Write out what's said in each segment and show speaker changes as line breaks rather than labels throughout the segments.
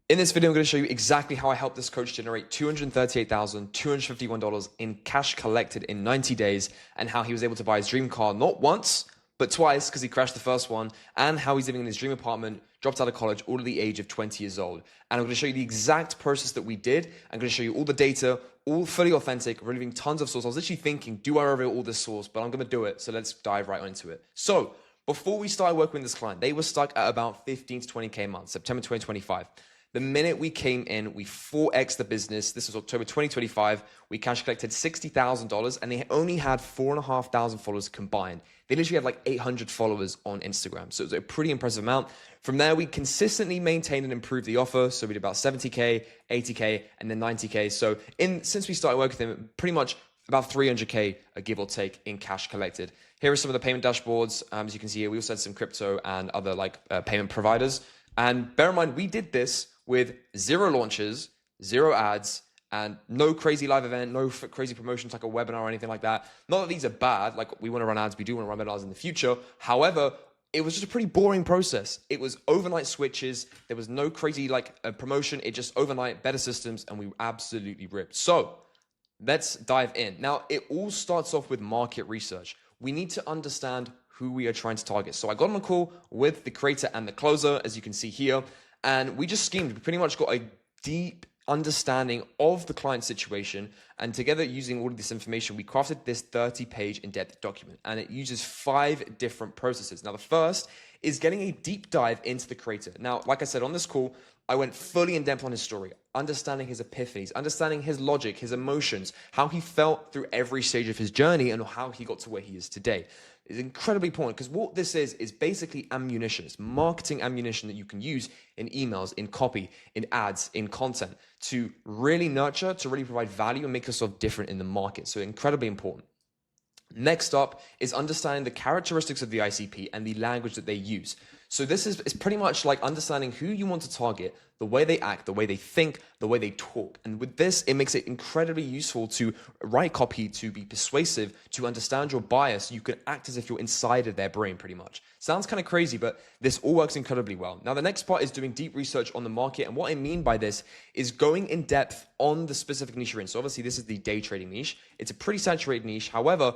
In this video, I'm going to show you exactly how I helped this coach generate $238,251 in cash collected in 90 days and how he was able to buy his dream car not once, but twice because he crashed the first one, and how he's living in his dream apartment, dropped out of college, all at the age of 20 years old. And I'm going to show you the exact process that we did. I'm going to show you all the data, all fully authentic, removing tons of source. I was literally thinking, do I reveal all this source? But I'm going to do it. So let's dive right into it. So before we started working with this client, they were stuck at about 15 to 20K a month, September 2025. The minute we came in, we 4x the business. This was October 2025. We cash collected $60,000 and they only had 4,500 followers combined. They literally had like 800 followers on Instagram. So it was a pretty impressive amount. From there, we consistently maintained and improved the offer. So we did about 70K, 80K, and then 90K. So since we started working with them, pretty much about 300K, give or take, in cash collected. Here are some of the payment dashboards. As you can see here, we also had some crypto and other payment providers. And bear in mind, we did this with 0 launches, 0 ads, and no crazy live event, no crazy promotions like a webinar or anything like that. Not that these are bad, like we want to run ads, we do want to run webinars in the future. However, it was just a pretty boring process. It was overnight switches. There was no crazy promotion. It just overnight, better systems, and we absolutely ripped. So let's dive in. Now, it all starts off with market research. We need to understand who we are trying to target. So I got on a call with the creator and the closer, as you can see here, and we just schemed. We pretty much got a deep understanding of the client situation, and together, using all of this information, we crafted this 30-page in-depth document, and it uses 5 different processes. Now, the first is getting a deep dive into the creator. Now, like I said on this call, I went fully in depth on his story, understanding his epiphanies, understanding his logic, his emotions, how he felt through every stage of his journey, and how he got to where he is today. It's incredibly important because what this is basically ammunition. It's marketing ammunition that you can use in emails, in copy, in ads, in content to really nurture, to really provide value and make yourself different in the market. So incredibly important. Next up is understanding the characteristics of the ICP and the language that they use. So this is pretty much like understanding who you want to target, the way they act, the way they think, the way they talk. And with this, it makes it incredibly useful to write copy, to be persuasive, to understand your bias. You can act as if you're inside of their brain pretty much. Sounds kind of crazy, but this all works incredibly well. Now, the next part is doing deep research on the market. And what I mean by this is going in depth on the specific niche you're in. So obviously, this is the day trading niche. It's a pretty saturated niche. However,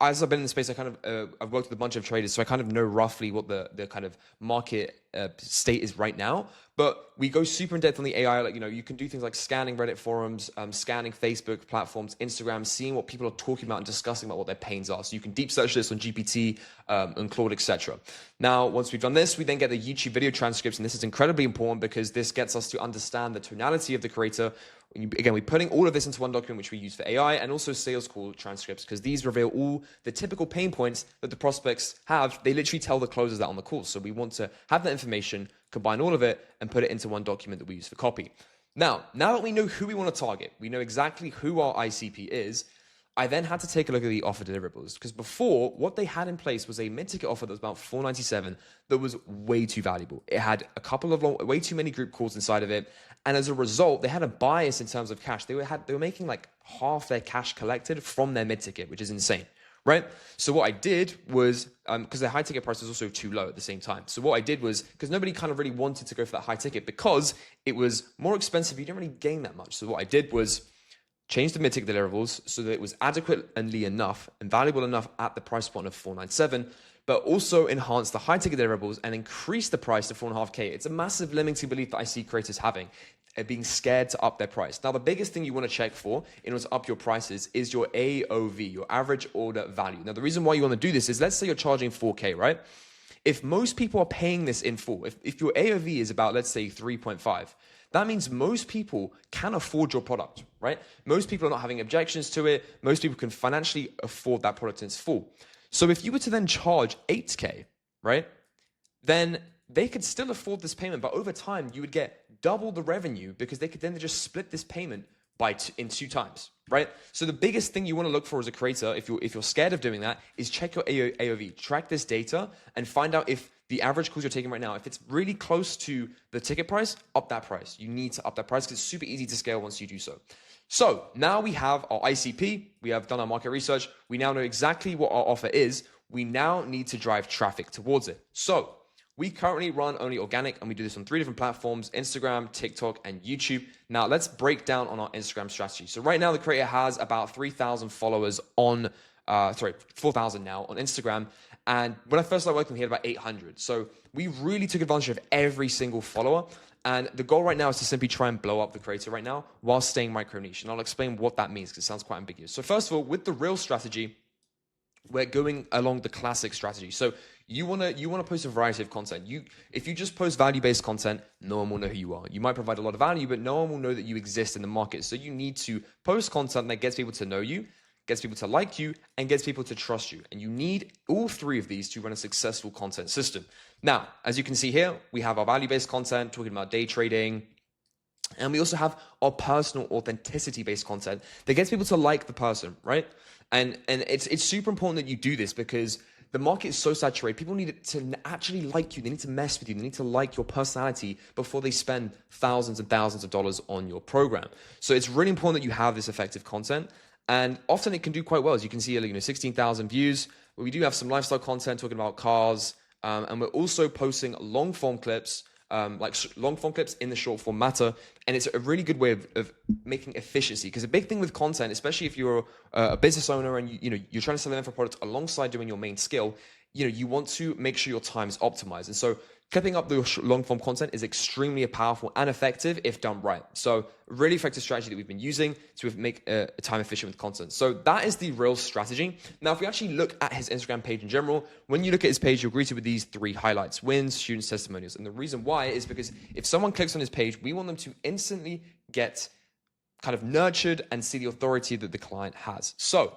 as I've been in the space, I've worked with a bunch of traders, so I kind of know roughly what the kind of market state is right now. But we go super in depth on the AI. You can do things like scanning Reddit forums, scanning Facebook platforms, Instagram, seeing what people are talking about and discussing about what their pains are. So you can deep search this on GPT and Claude, etc. Now, once we've done this, we then get the YouTube video transcripts, and this is incredibly important because this gets us to understand the tonality of the creator. Again, we're putting all of this into one document, which we use for AI, and also sales call transcripts, because these reveal all the typical pain points that the prospects have. They literally tell the closers that on the call. So we want to have that information, combine all of it, and put it into one document that we use for copy. Now that we know who we want to target, we know exactly who our ICP is, I then had to take a look at the offer deliverables, because before, what they had in place was a mid-ticket offer that was about $497 that was way too valuable. It had a couple of way too many group calls inside of it, and as a result, they had a bias in terms of cash. They were making like half their cash collected from their mid-ticket, which is insane, right? So what I did was, because their high-ticket price was also too low at the same time. So what I did was, because nobody kind of really wanted to go for that high ticket because it was more expensive, you didn't really gain that much. So what I did was change the mid-ticket deliverables so that it was adequately enough and valuable enough at the price point of $497, but also enhance the high-ticket deliverables and increase the price to 4.5K. It's a massive limiting belief that I see creators having, being scared to up their price. Now, the biggest thing you want to check for in order to up your prices is your AOV, your average order value. Now, the reason why you want to do this is, let's say you're charging 4K, right? If most people are paying this in full, if your AOV is about, let's say, 3.5, that means most people can afford your product, right? Most people are not having objections to it. Most people can financially afford that product in its full. So if you were to then charge 8K, right, then they could still afford this payment, but over time you would get double the revenue because they could then just split this payment in 2 times, right? So the biggest thing you want to look for as a creator, if you're scared of doing that, is check your AOV, track this data, and find out if the average calls you're taking right now, if it's really close to the ticket price, up that price. You need to up that price because it's super easy to scale once you do so. So now we have our ICP, we have done our market research, we now know exactly what our offer is. We now need to drive traffic towards it. So We currently run only organic, and we do this on 3 different platforms: Instagram, TikTok, and YouTube. Now let's break down on our Instagram strategy. So right now the creator has about 3,000 followers on, 4,000 now on Instagram. And when I first started working, he had about 800. So we really took advantage of every single follower. And the goal right now is to simply try and blow up the creator right now while staying micro niche. And I'll explain what that means because it sounds quite ambiguous. So first of all, with the real strategy, we're going along the classic strategy. So you wanna post a variety of content. If you just post value-based content, no one will know who you are. You might provide a lot of value, but no one will know that you exist in the market. So you need to post content that gets people to know you, gets people to like you, and gets people to trust you. And you need all 3 of these to run a successful content system. Now, as you can see here, we have our value-based content talking about day trading. And we also have our personal authenticity-based content that gets people to like the person, right? And it's super important that you do this because the market is so saturated. People need to actually like you. They need to mess with you. They need to like your personality before they spend thousands and thousands of dollars on your program. So it's really important that you have this effective content. And often it can do quite well. As you can see, 16,000 views. We do have some lifestyle content talking about cars. And we're also posting long form clips, long form clips in the short form matter. And it's a really good way of making efficiency, because a big thing with content, especially if you're a business owner and you're trying to sell an info product alongside doing your main skill, you want to make sure your time is optimized. And so clipping up the long form content is extremely powerful and effective if done right. So really effective strategy that we've been using to make time efficient with content. So that is the real strategy. Now, if we actually look at his Instagram page in general, when you look at his page, you're greeted with these 3 highlights: wins, students, testimonials. And the reason why is because if someone clicks on his page, we want them to instantly get kind of nurtured and see the authority that the client has. So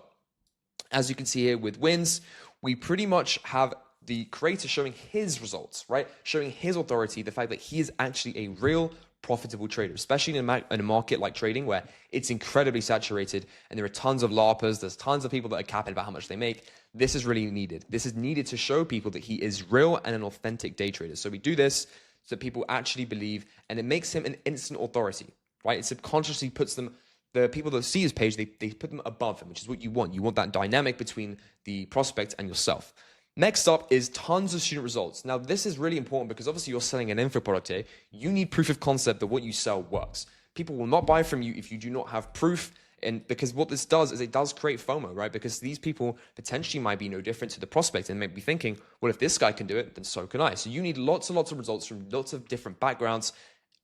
as you can see here with wins, we pretty much have the creator showing his results, right? Showing his authority, the fact that he is actually a real profitable trader, especially in a market like trading where it's incredibly saturated and there are tons of LARPers, there's tons of people that are capping about how much they make. This is really needed. This is needed to show people that he is real and an authentic day trader. So we do this so people actually believe, and it makes him an instant authority, right? It subconsciously puts them, the people that see his page, they put them above him, which is what you want. You want that dynamic between the prospect and yourself. Next up is tons of student results. Now, this is really important because obviously you're selling an info product here. You need proof of concept that what you sell works. People will not buy from you if you do not have proof. And because what this does is it does create FOMO, right? Because these people potentially might be no different to the prospect and may be thinking, well, if this guy can do it, then so can I. So you need lots and lots of results from lots of different backgrounds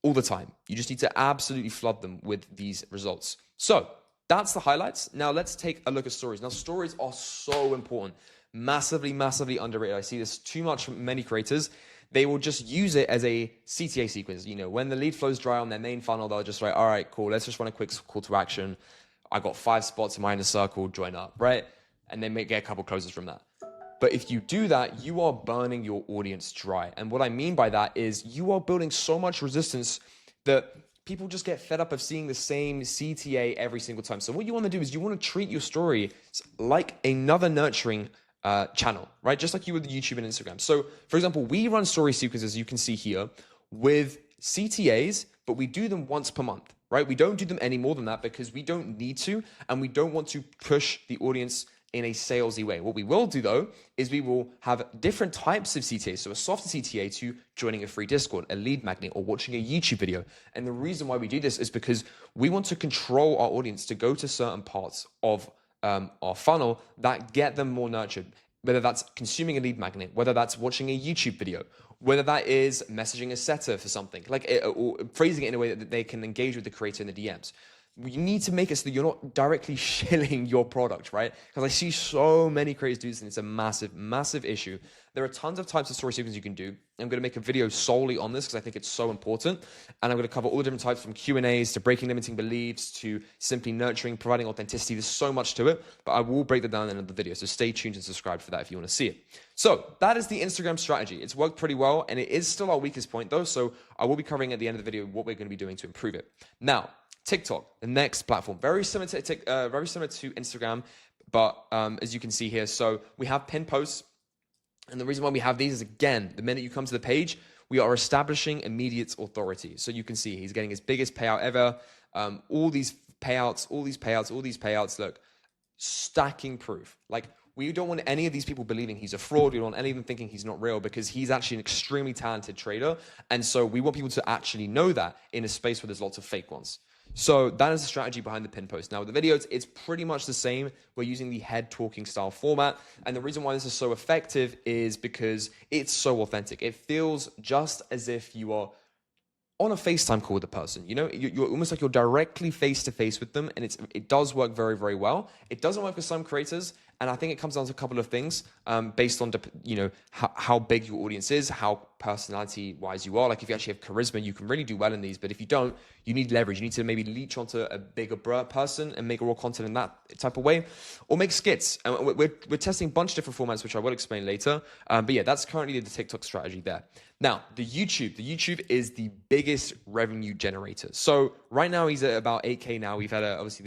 all the time. You just need to absolutely flood them with these results. So that's the highlights. Now let's take a look at stories. Now, stories are so important. Massively, massively underrated. I see this too much from many creators. They will just use it as a CTA sequence. When the lead flows dry on their main funnel, they'll just write, all right, cool, let's just run a quick call to action. I got 5 spots in my inner circle, join up, right? And they may get a couple closes from that. But if you do that, you are burning your audience dry. And what I mean by that is you are building so much resistance that people just get fed up of seeing the same CTA every single time. So what you want to do is you want to treat your story like another nurturing channel, right? Just like you would YouTube and Instagram. So for example, we run story sequences, you can see here, with CTAs, but we do them once per month, right? We don't do them any more than that because we don't need to, and we don't want to push the audience in a salesy way. What we will do though, is we will have different types of CTAs. So a softer CTA to joining a free Discord, a lead magnet, or watching a YouTube video. And the reason why we do this is because we want to control our audience to go to certain parts of our funnel that get them more nurtured, whether that's consuming a lead magnet, whether that's watching a YouTube video, whether that is messaging a setter for something, or phrasing it in a way that they can engage with the creator in the DMs. You need to make it so that you're not directly shilling your product, right? Because I see so many creators do this and it's a massive, massive issue. There are tons of types of story sequences you can do. I'm going to make a video solely on this because I think it's so important. And I'm going to cover all the different types from Q&As to breaking limiting beliefs to simply nurturing, providing authenticity. There's so much to it, but I will break that down in another video. So stay tuned and subscribe for that if you want to see it. So that is the Instagram strategy. It's worked pretty well and it is still our weakest point though. So I will be covering at the end of the video what we're going to be doing to improve it. Now, TikTok, the next platform, very similar to Instagram, but as you can see here, so we have pinned posts, and the reason why we have these is, again, the minute you come to the page, we are establishing immediate authority. So you can see he's getting his biggest payout ever. All these payouts, look, stacking proof. Like We don't want any of these people believing he's a fraud. We don't want any of them thinking he's not real, because he's actually an extremely talented trader. And so we want people to actually know that in a space where there's lots of fake ones. So that is the strategy behind the pin post. Now with the videos, it's pretty much the same. We're using the head talking style format. And the reason why this is so effective is because it's so authentic. It feels just as if you are on a FaceTime call with the person. You know, you're almost like you're directly face to face with them, and it does work very, very well. It doesn't work for some creators, and I think it comes down to a couple of things based on, you know, how big your audience is, how personality-wise you are. Like if you actually have charisma, you can really do well in these, but if you don't, you need leverage. You need to maybe leech onto a bigger person and make raw content in that type of way, or make skits. And we're testing a bunch of different formats, which I will explain later. But yeah, that's currently the TikTok strategy there. Now, the YouTube is the biggest revenue generator. So right now he's at about 8K now. We've had obviously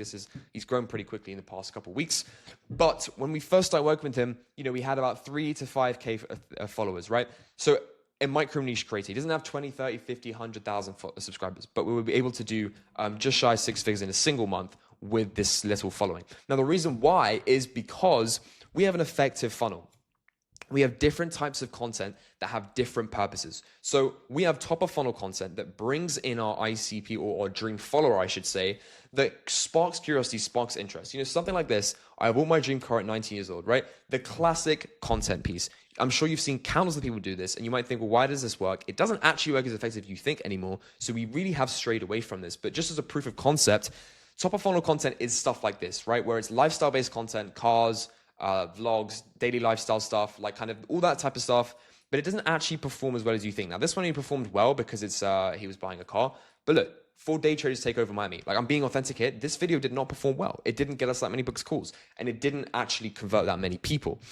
he's grown pretty quickly in the past couple of weeks. But when we first started working with him, you know, we had about 3 to 5K followers, right? So a micro niche creator, he doesn't have 20, 30, 50, 100,000 subscribers, but we will be able to do just shy of 6 figures in a single month with this little following. Now, the reason why is because we have an effective funnel. We have different types of content that have different purposes. So we have top of funnel content that brings in our ICP or dream follower, I should say, that sparks curiosity, sparks interest. You know, something like this. I bought my dream car at 19 years old, right? The classic content piece. I'm sure you've seen countless of people do this, and you might think, well, why does this work? It doesn't actually work as effective as you think anymore. So we really have strayed away from this. But just as a proof of concept, top of funnel content is stuff like this, right? Where it's lifestyle-based content, cars, vlogs, daily lifestyle stuff, like kind of all that type of stuff, but it doesn't actually perform as well as you think. Now, this one he performed well because it's he was buying a car, but look, for day traders take over Miami, like I'm being authentic here, this video did not perform well. It didn't get us that many books calls, and it didn't actually convert that many people.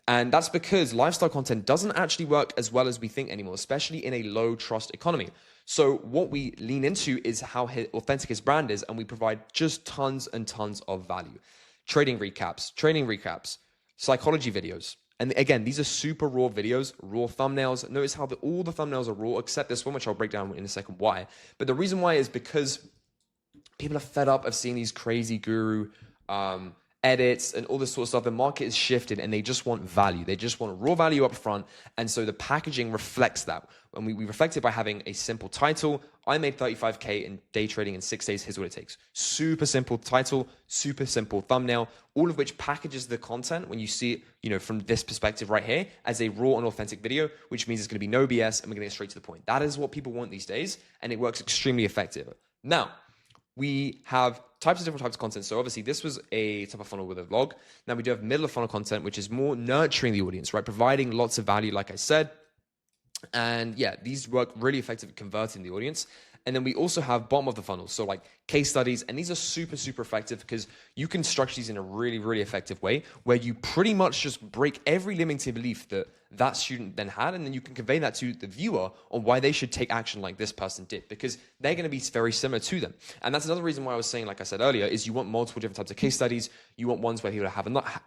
And that's because lifestyle content doesn't actually work as well as we think anymore, especially in a low trust economy. So what we lean into is how authentic his brand is, and we provide just tons and tons of value. Trading recaps, training recaps, psychology videos. And again, these are super raw videos, raw thumbnails. Notice how all the thumbnails are raw, except this one, which I'll break down in a second why. But the reason why is because people are fed up of seeing these crazy guru edits and all this sort of stuff. The market is shifted and they just want value. They just want raw value up front. And so the packaging reflects that. And we reflect it by having a simple title. I made 35K in day trading in 6 days. Here's what it takes. Super simple title, super simple thumbnail, all of which packages the content when you see it, you know, from this perspective right here as a raw and authentic video, which means it's going to be no BS and we're going to get straight to the point. That is what people want these days, and it works extremely effective. Now, we have different types of content. So obviously this was a top of funnel with a vlog. Now we do have middle of funnel content, which is more nurturing the audience, right? Providing lots of value, like I said. And yeah, these work really effective at converting the audience. And then we also have bottom of the funnel. So like case studies, and these are super, super effective because you can structure these in a really, really effective way where you pretty much just break every limiting belief that student then had. And then you can convey that to the viewer on why they should take action like this person did, because they're going to be very similar to them. And that's another reason why I was saying, like I said earlier, is you want multiple different types of case studies. You want ones where people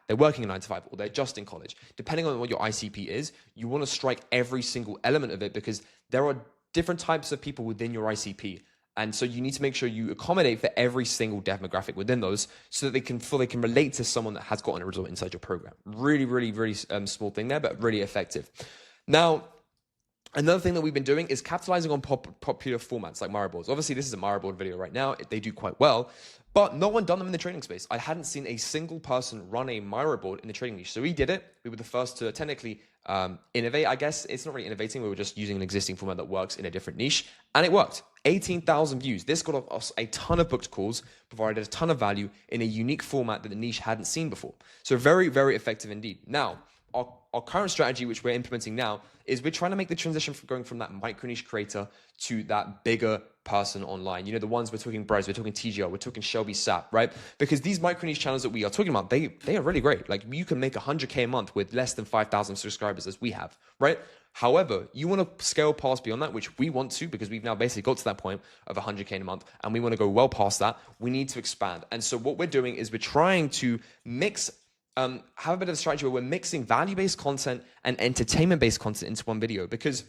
they're working a 9 to 5 or they're just in college. Depending on what your ICP is, you want to strike every single element of it because there are different types of people within your ICP. And so you need to make sure you accommodate for every single demographic within those so that they can relate to someone that has gotten a result inside your program. Really, really, really small thing there, but really effective. Now, another thing that we've been doing is capitalizing on popular formats like Miro boards. Obviously, this is a Miro board video right now. They do quite well, but no one done them in the trading space. I hadn't seen a single person run a Miro board in the trading niche. So we did it. We were the first to technically innovate. I guess it's not really innovating. We were just using an existing format that works in a different niche, and it worked. 18,000 views. This got us a ton of booked calls, provided a ton of value in a unique format that the niche hadn't seen before. So very, very effective indeed. Now, our current strategy, which we're implementing now, is we're trying to make the transition from going from that micro niche creator to that bigger person online. You know, the ones we're talking Bryce, we're talking TGR, we're talking Shelby Sapp, right? Because these micro niche channels that we are talking about, they are really great. Like you can make 100K a month with less than 5,000 subscribers as we have, right? However, you want to scale past beyond that, which we want to, because we've now basically got to that point of 100K in a month, and we want to go well past that. We need to expand. And so what we're doing is we're trying to have a bit of a strategy where we're mixing value-based content and entertainment-based content into one video, because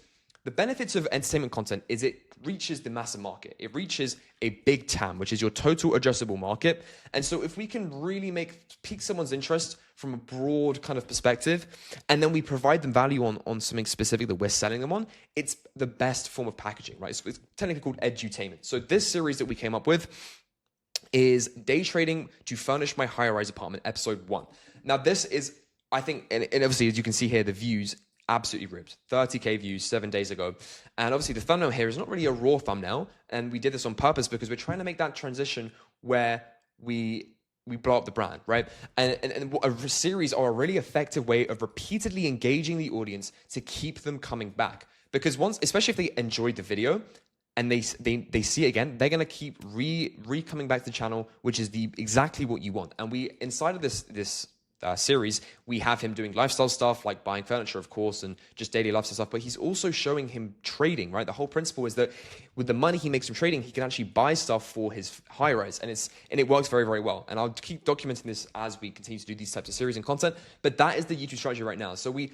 The benefits of entertainment content is it reaches the massive market. It reaches a big TAM, which is your total addressable market. And so if we can really pique someone's interest from a broad kind of perspective, and then we provide them value on something specific that we're selling them on, it's the best form of packaging, right? So it's technically called edutainment. So this series that we came up with is Day Trading to Furnish My High-Rise Apartment, episode 1. Now this is, I think, and obviously as you can see here, the views absolutely ripped. 30K views 7 days ago. And obviously the thumbnail here is not really a raw thumbnail. And we did this on purpose because we're trying to make that transition where we blow up the brand, right? And a series are a really effective way of repeatedly engaging the audience to keep them coming back. Because once, especially if they enjoyed the video and they see it again, they're going to keep coming back to the channel, which is exactly what you want. And we, inside of this series, we have him doing lifestyle stuff like buying furniture, of course, and just daily lifestyle stuff, but he's also showing him trading, right? The whole principle is that with the money he makes from trading, he can actually buy stuff for his high rise, and it works very, very well. And I'll keep documenting this as we continue to do these types of series and content, but that is the YouTube strategy right now. So we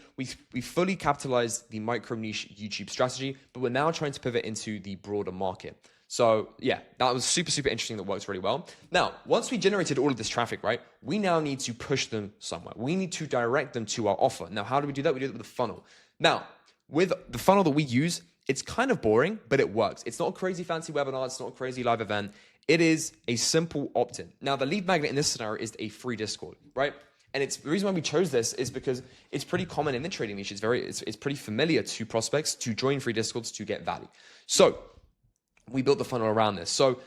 fully capitalized the micro niche YouTube strategy, but we're now trying to pivot into the broader market. So yeah, that was super, super interesting. That works really well. Now, once we generated all of this traffic, right, we now need to push them somewhere. We need to direct them to our offer. Now, how do we do that? We do it with a funnel. Now, with the funnel that we use, it's kind of boring, but it works. It's not a crazy fancy webinar. It's not a crazy live event. It is a simple opt-in. Now, the lead magnet in this scenario is a free Discord, right? And the reason why we chose this is because it's pretty common in the trading niche. It's pretty familiar to prospects to join free Discords to get value. So we built the funnel around this. So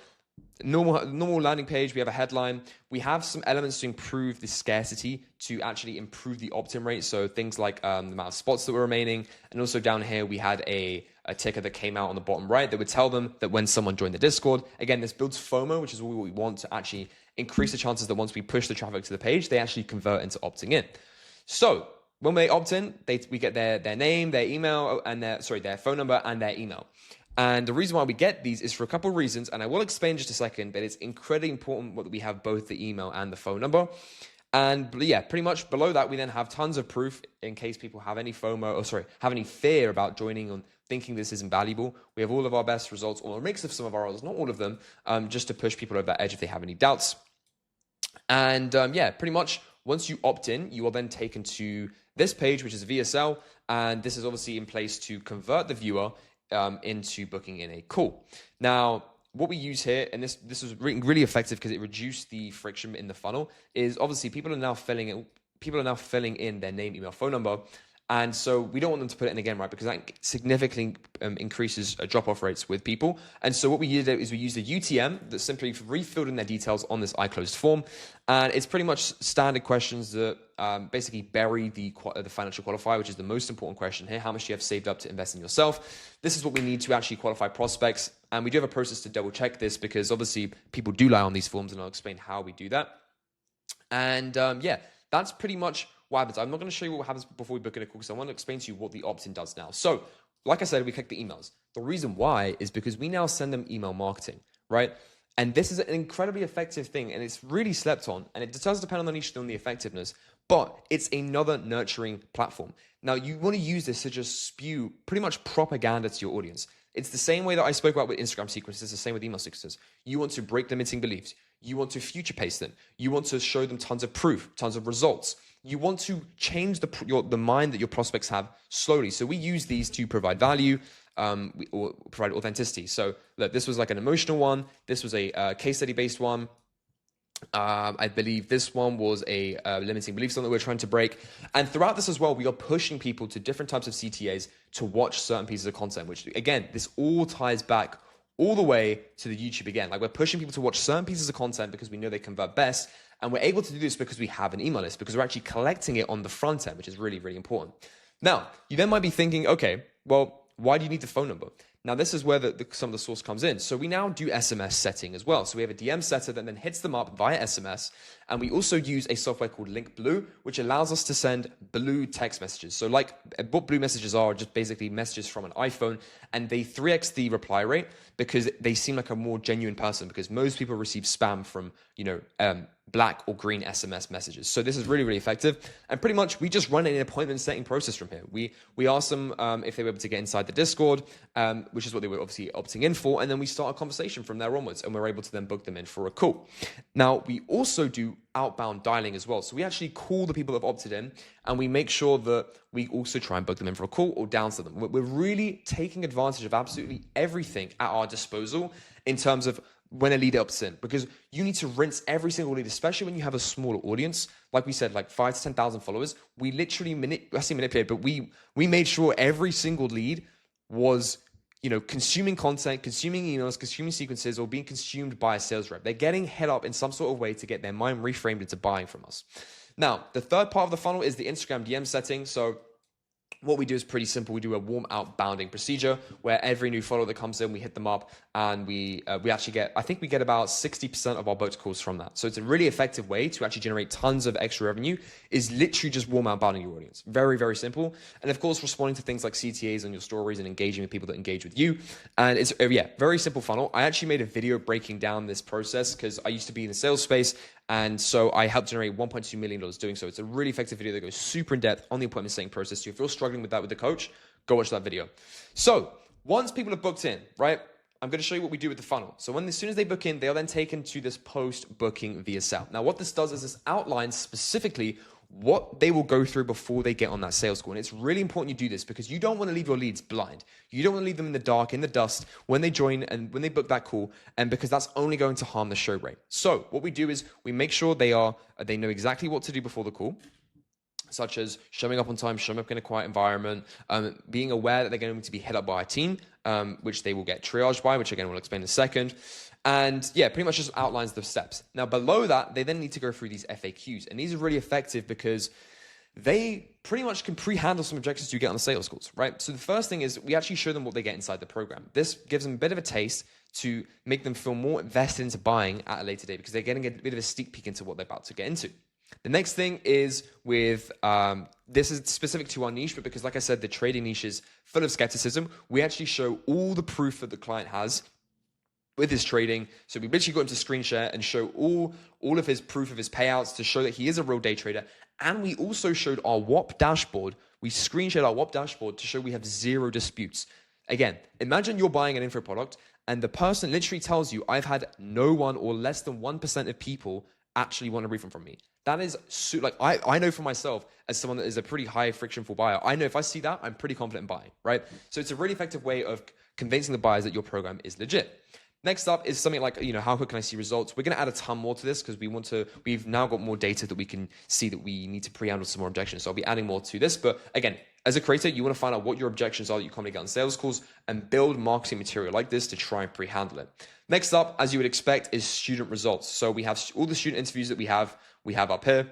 normal landing page, we have a headline. We have some elements to improve the scarcity to actually improve the opt-in rate. So things like the amount of spots that were remaining. And also down here, we had a ticker that came out on the bottom right that would tell them that when someone joined the Discord, again, this builds FOMO, which is what we want to actually increase the chances that once we push the traffic to the page, they actually convert into opting in. So when they opt in, we get their name, their email, and their phone number and their email. And the reason why we get these is for a couple of reasons, and I will explain in just a second, but it's incredibly important that we have both the email and the phone number. And yeah, pretty much below that, we then have tons of proof in case people have any have any fear about joining and thinking this isn't valuable. We have all of our best results, or a mix of some of our others, not all of them, just to push people over that edge if they have any doubts. And yeah, pretty much once you opt in, you are then taken to this page, which is VSL. And this is obviously in place to convert the viewer into booking in a call. Now, what we use here, and this was really effective because it reduced the friction in the funnel, is obviously people are now filling in their name, email, phone number. And so we don't want them to put it in again, right? Because that significantly increases drop-off rates with people. And so what we did is we used a UTM that simply refilled in their details on this iClosed form. And it's pretty much standard questions that basically bury the financial qualifier, which is the most important question here. How much do you have saved up to invest in yourself? This is what we need to actually qualify prospects. And we do have a process to double check this because obviously people do lie on these forms, and I'll explain how we do that. And yeah, that's pretty much what happens. I'm not going to show you what happens before we book in a call because I want to explain to you what the opt-in does now. So, like I said, we click the emails. The reason why is because we now send them email marketing, right? And this is an incredibly effective thing, and it's really slept on, and it does depend on the niche and the effectiveness, but it's another nurturing platform. Now, you want to use this to just spew pretty much propaganda to your audience. It's the same way that I spoke about with Instagram sequences. It's the same with email sequences. You want to break limiting beliefs. You want to future pace them. You want to show them tons of proof, tons of results. You want to change the mind that your prospects have slowly. So we use these to provide value or provide authenticity. So look, this was like an emotional one. This was a case study based one. I believe this one was a limiting belief zone that we're trying to break. And throughout this as well, we are pushing people to different types of CTAs to watch certain pieces of content, which again, this all ties back all the way to the YouTube again. Like we're pushing people to watch certain pieces of content because we know they convert best. And we're able to do this because we have an email list, because we're actually collecting it on the front end, which is really, really important. Now, you then might be thinking, okay, well, why do you need the phone number? Now, this is where some of the source comes in. So we now do SMS setting as well. So we have a DM setter that then hits them up via SMS. And we also use a software called Link Blue, which allows us to send blue text messages. So like what blue messages are just basically messages from an iPhone, and they 3x the reply rate because they seem like a more genuine person, because most people receive spam from, black or green SMS messages. So this is really, really effective. And pretty much we just run an appointment setting process from here. We ask them if they were able to get inside the Discord, which is what they were obviously opting in for. And then we start a conversation from there onwards, and we're able to then book them in for a call. Now, we also do outbound dialing as well. So we actually call the people that have opted in, and we make sure that we also try and book them in for a call or downsell them. We're really taking advantage of absolutely everything at our disposal in terms of when a lead opts in, because you need to rinse every single lead, especially when you have a smaller audience. Like we said, like 5 to 10,000 followers. We literally manipulated, but we made sure every single lead was, consuming content, consuming emails, consuming sequences, or being consumed by a sales rep. They're getting hit up in some sort of way to get their mind reframed into buying from us. Now, the third part of the funnel is the Instagram DM setting. So what we do is pretty simple. We do a warm outbounding procedure where every new follower that comes in, we hit them up, and we actually get, I think we get about 60% of our booked calls from that. So it's a really effective way to actually generate tons of extra revenue, is literally just warm outbounding your audience. Very, very simple. And of course, responding to things like CTAs on your stories and engaging with people that engage with you. And it's, very simple funnel. I actually made a video breaking down this process because I used to be in the sales space. And so I helped generate $1.2 million doing so. It's a really effective video that goes super in depth on the appointment setting process. So if you're struggling with that with the coach, go watch that video. So once people have booked in, right, I'm going to show you what we do with the funnel. So as soon as they book in, they are then taken to this post-booking VSL. Now what this does is this outlines specifically what they will go through before they get on that sales call. And it's really important you do this because you don't want to leave your leads blind. You don't want to leave them in the dark, in the dust when they join and when they book that call, and because that's only going to harm the show rate. So what we do is we make sure they know exactly what to do before the call, such as showing up on time, showing up in a quiet environment, being aware that they're going to be hit up by a team, which they will get triaged by, which again we'll explain in a second. And pretty much just outlines the steps. Now below that, they then need to go through these FAQs. And these are really effective because they pretty much can pre-handle some objections you get on the sales calls, right? So the first thing is we actually show them what they get inside the program. This gives them a bit of a taste to make them feel more invested into buying at a later date because they're getting a bit of a sneak peek into what they're about to get into. The next thing is with, this is specific to our niche, but because like I said, the trading niche is full of skepticism, we actually show all the proof that the client has with his trading. So we literally got him to screen share and show all of his proof of his payouts to show that he is a real day trader. And we also showed our WOP dashboard. We screen shared our WOP dashboard to show we have 0 disputes. Again, imagine you're buying an info product and the person literally tells you, I've had no one or less than 1% of people actually want a refund from me. That is I know for myself as someone that is a pretty high frictionful buyer, I know if I see that, I'm pretty confident in buying, right? So it's a really effective way of convincing the buyers that your program is legit. Next up is something like, how quick can I see results? We're going to add a ton more to this because we've now got more data that we can see that we need to pre-handle some more objections. So I'll be adding more to this. But again, as a creator, you want to find out what your objections are that you commonly get on sales calls and build marketing material like this to try and pre-handle it. Next up, as you would expect, is student results. So we have all the student interviews that we have up here.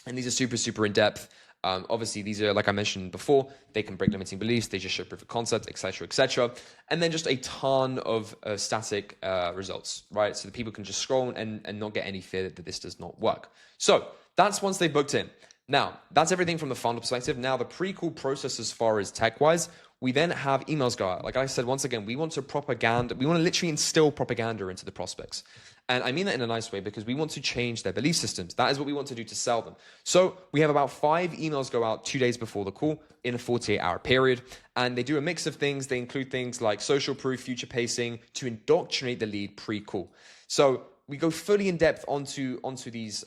And these are super, super in-depth. Obviously, these are, like I mentioned before, they can break limiting beliefs, they just show proof of concept, etc., etc. And then just a ton of static results, right? So the people can just scroll and not get any fear that this does not work. So that's once they've booked in. Now, that's everything from the funnel perspective. Now, the pre-call process as far as tech-wise, we then have emails go out. Like I said, once again, we want to literally instill propaganda into the prospects. And I mean that in a nice way because we want to change their belief systems. That is what we want to do to sell them. So we have about 5 emails go out 2 days before the call in a 48-hour period. And they do a mix of things. They include things like social proof, future pacing to indoctrinate the lead pre-call. So we go fully in depth onto these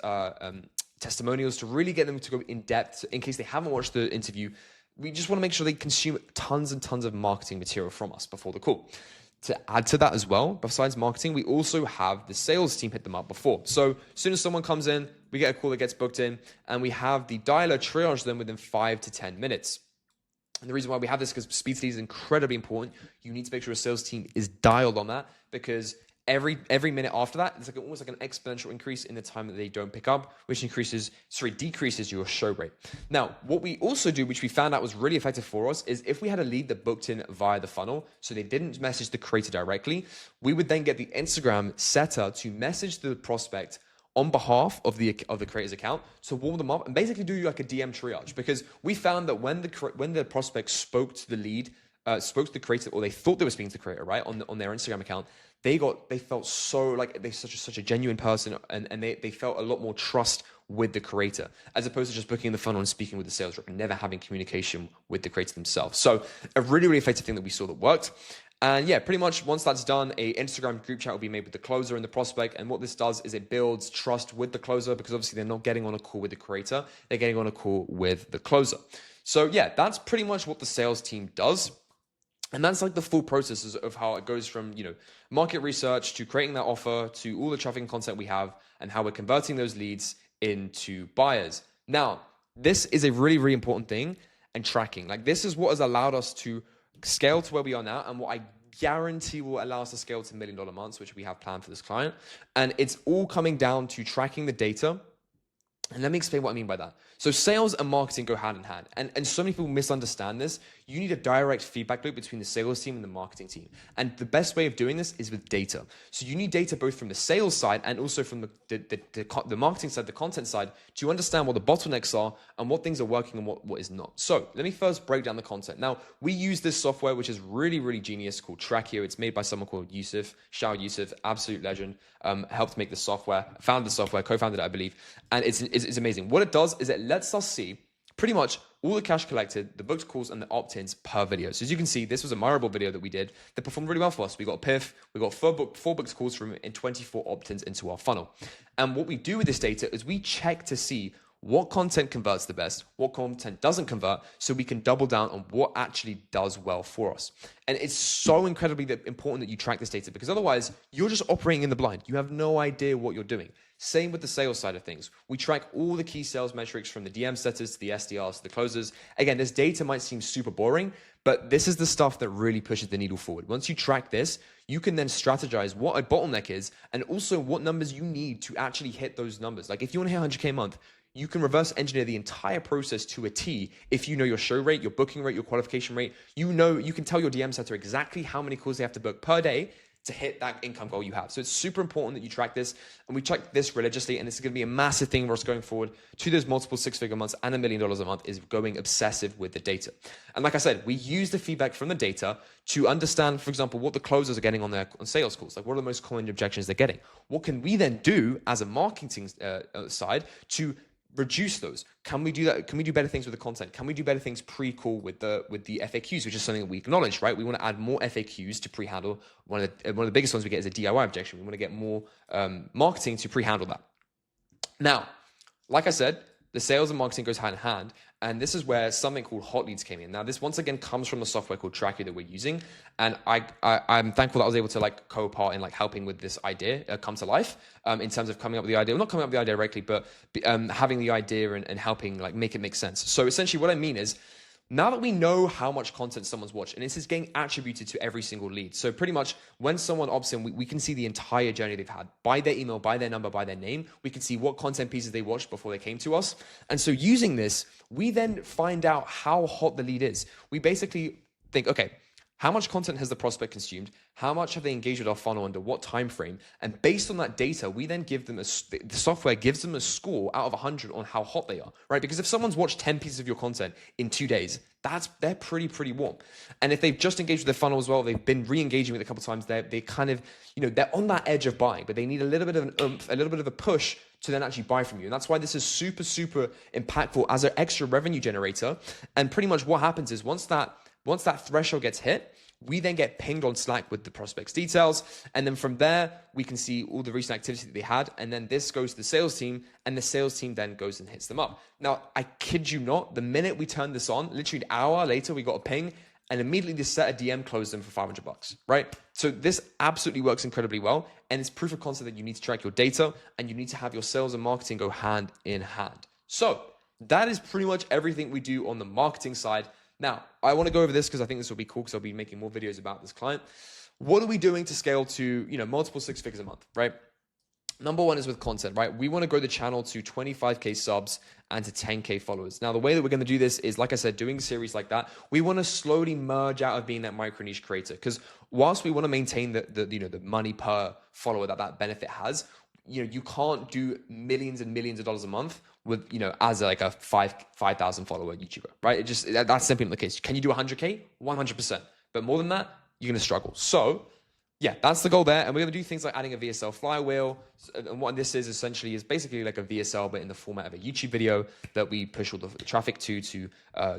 testimonials to really get them to go in depth in case they haven't watched the interview. We just want to make sure they consume tons and tons of marketing material from us before the call. To add to that as well, besides marketing, we also have the sales team hit them up before. So as soon as someone comes in, we get a call that gets booked in, and we have the dialer triage them within 5 to 10 minutes. And the reason why we have this is because speed to lead is incredibly important. You need to make sure a sales team is dialed on that because every minute after that, it's almost like an exponential increase in the time that they don't pick up, which decreases your show rate. Now, what we also do, which we found out was really effective for us, is if we had a lead that booked in via the funnel, so they didn't message the creator directly, we would then get the Instagram setter to message the prospect on behalf of the creator's account to warm them up and basically do like a DM triage. Because we found that when the prospect spoke to the lead, spoke to the creator, or they thought they were speaking to the creator, right, on their Instagram account, they felt so like they're such a genuine person, and they felt a lot more trust with the creator, as opposed to just booking the funnel and speaking with the sales rep and never having communication with the creator themselves. So a really, really effective thing that we saw that worked. And yeah, pretty much once that's done, a Instagram group chat will be made with the closer and the prospect. And what this does is it builds trust with the closer, because obviously they're not getting on a call with the creator, they're getting on a call with the closer. So yeah, that's pretty much what the sales team does. And that's like the full process of how it goes from, market research to creating that offer to all the traffic and content we have, and how we're converting those leads into buyers. Now, this is a really, really important thing, and tracking. Like, this is what has allowed us to scale to where we are now, and what I guarantee will allow us to scale to $1 million months, which we have planned for this client. And it's all coming down to tracking the data. And let me explain what I mean by that. So sales and marketing go hand in hand. And so many people misunderstand this. You need a direct feedback loop between the sales team and the marketing team. And the best way of doing this is with data. So you need data both from the sales side and also from the marketing side, the content side, to understand what the bottlenecks are and what things are working and what is not. So let me first break down the content. Now, we use this software, which is really, really genius, called Trackio. It's made by someone called Yusuf, Shao Yusuf, absolute legend, helped make the software, founded the software, co-founded it, I believe. And it's amazing. What it does is it lets us see pretty much all the cash collected, the booked calls, and the opt-ins per video. So as you can see, this was a Marable video that we did that performed really well for us. We got a PIF, we got four booked calls from and 24 opt-ins into our funnel. And what we do with this data is we check to see what content converts the best, what content doesn't convert, so we can double down on what actually does well for us. And it's so incredibly important that you track this data, because otherwise you're just operating in the blind. You have no idea what you're doing. Same with the sales side of things. We track all the key sales metrics, from the DM setters to the SDRs to the closers. Again, this data might seem super boring, but this is the stuff that really pushes the needle forward. Once you track this, you can then strategize what a bottleneck is, and also what numbers you need to actually hit those numbers. Like, if you want to hit 100K a month, you can reverse engineer the entire process to a T if you know your show rate, your booking rate, your qualification rate. You can tell your DM setter exactly how many calls they have to book per day to hit that income goal you have. So it's super important that you track this, and we track this religiously, and this is going to be a massive thing for us going forward to those multiple six-figure months and $1 million a month, is going obsessive with the data. And like I said, we use the feedback from the data to understand, for example, what the closers are getting on sales calls. Like, what are the most common objections they're getting? What can we then do as a marketing side to reduce those? Can we do that? Can we do better things with the content? Can we do better things pre-call with the FAQs, which is something that we acknowledge, right? We want to add more FAQs to pre-handle. One of the biggest ones we get is a DIY objection. We want to get more marketing to pre-handle that. Now, like I said, the sales and marketing goes hand in hand, and this is where something called hot leads came in. Now, this once again comes from the software called Trackio that we're using, and I'm thankful that I was able to co-part in helping with this idea come to life, in terms of coming up with the idea. Well, not coming up with the idea directly, but having the idea and helping make it make sense. So essentially, what I mean is, now that we know how much content someone's watched, and this is getting attributed to every single lead. So pretty much when someone opts in, we can see the entire journey they've had by their email, by their number, by their name. We can see what content pieces they watched before they came to us. And so using this, we then find out how hot the lead is. We basically think, okay, how much content has the prospect consumed? How much have they engaged with our funnel under what time frame? And based on that data, we then give them the software gives them a score out of 100 on how hot they are, right? Because if someone's watched 10 pieces of your content in 2 days, they're pretty warm. And if they've just engaged with their funnel as well, they've been re-engaging with it a couple of times, they kind of, they're on that edge of buying, but they need a little bit of an oomph, a little bit of a push to then actually buy from you. And that's why this is super impactful as an extra revenue generator. And pretty much what happens is once that threshold gets hit, we then get pinged on Slack with the prospect's details. And then from there, we can see all the recent activity that they had. And then this goes to the sales team, and the sales team then goes and hits them up. Now, I kid you not, the minute we turned this on, literally an hour later, we got a ping, and immediately this set of DM closed them for $500, right? So this absolutely works incredibly well. And it's proof of concept that you need to track your data, and you need to have your sales and marketing go hand in hand. So that is pretty much everything we do on the marketing side. Now, I want to go over this because I think this will be cool, because I'll be making more videos about this client. What are we doing to scale to, multiple six figures a month, right? Number one is with content, right? We want to grow the channel to 25K subs and to 10K followers. Now, the way that we're going to do this is, like I said, doing series like that. We want to slowly merge out of being that micro niche creator, because whilst we want to maintain the money per follower that benefit has, you can't do millions and millions of dollars a month with, as a 5,000 follower YouTuber, right? That's simply not the case. Can you do 100K? 100%. But more than that, you're going to struggle. So Yeah, that's the goal there. And we're going to do things like adding a VSL flywheel. And what this is essentially is basically like a VSL, but in the format of a YouTube video that we push all the traffic to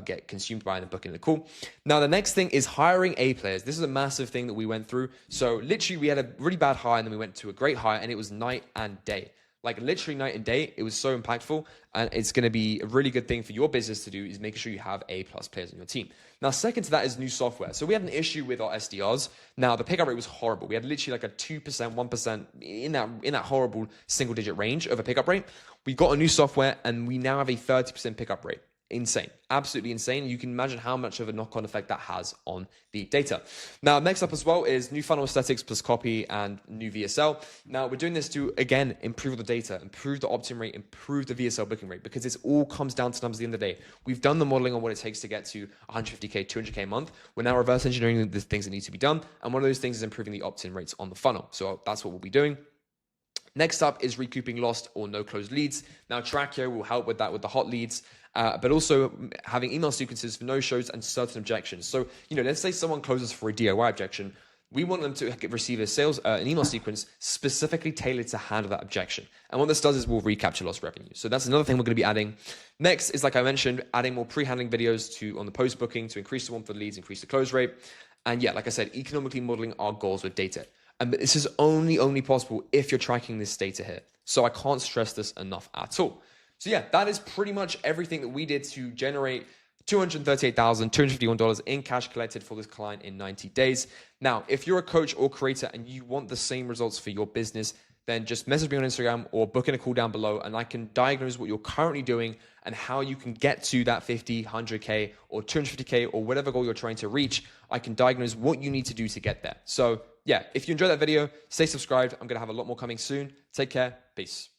get consumed by and booking the call. Now, the next thing is hiring A players. This is a massive thing that we went through. So literally we had a really bad hire and then we went to a great hire, and it was night and day. Like literally night and day. It was so impactful, and it's going to be a really good thing for your business to do is making sure you have A+ players on your team. Now, second to that is new software. So we had an issue with our SDRs. Now, the pickup rate was horrible. We had literally like a 2%, 1% in that horrible single digit range of a pickup rate. We got a new software and we now have a 30% pickup rate. Insane, absolutely insane. You can imagine how much of a knock-on effect that has on the data. Now, next up as well is new funnel aesthetics plus copy and new VSL. Now, we're doing this to, again, improve the data, improve the opt-in rate, improve the VSL booking rate, because it all comes down to numbers at the end of the day. We've done the modeling on what it takes to get to 150K, 200K a month. We're now reverse engineering the things that need to be done. And one of those things is improving the opt-in rates on the funnel. So that's what we'll be doing. Next up is recouping lost or no closed leads. Now, Trackio will help with that with the hot leads, but also having email sequences for no shows and certain objections. So, let's say someone closes for a DIY objection. We want them to receive an email sequence specifically tailored to handle that objection. And what this does is we'll recapture lost revenue. So that's another thing we're going to be adding. Next is, like I mentioned, adding more pre-handling videos on the post booking to increase the one for the leads, increase the close rate. And yeah, like I said, economically modeling our goals with data. And this is only possible if you're tracking this data here. So I can't stress this enough at all. So yeah, that is pretty much everything that we did to generate $238,251 in cash collected for this client in 90 days. Now, if you're a coach or creator and you want the same results for your business, then just message me on Instagram or book in a call down below, and I can diagnose what you're currently doing and how you can get to that 50, 100K or 250K or whatever goal you're trying to reach. I can diagnose what you need to do to get there. So yeah, if you enjoyed that video, stay subscribed. I'm going to have a lot more coming soon. Take care. Peace.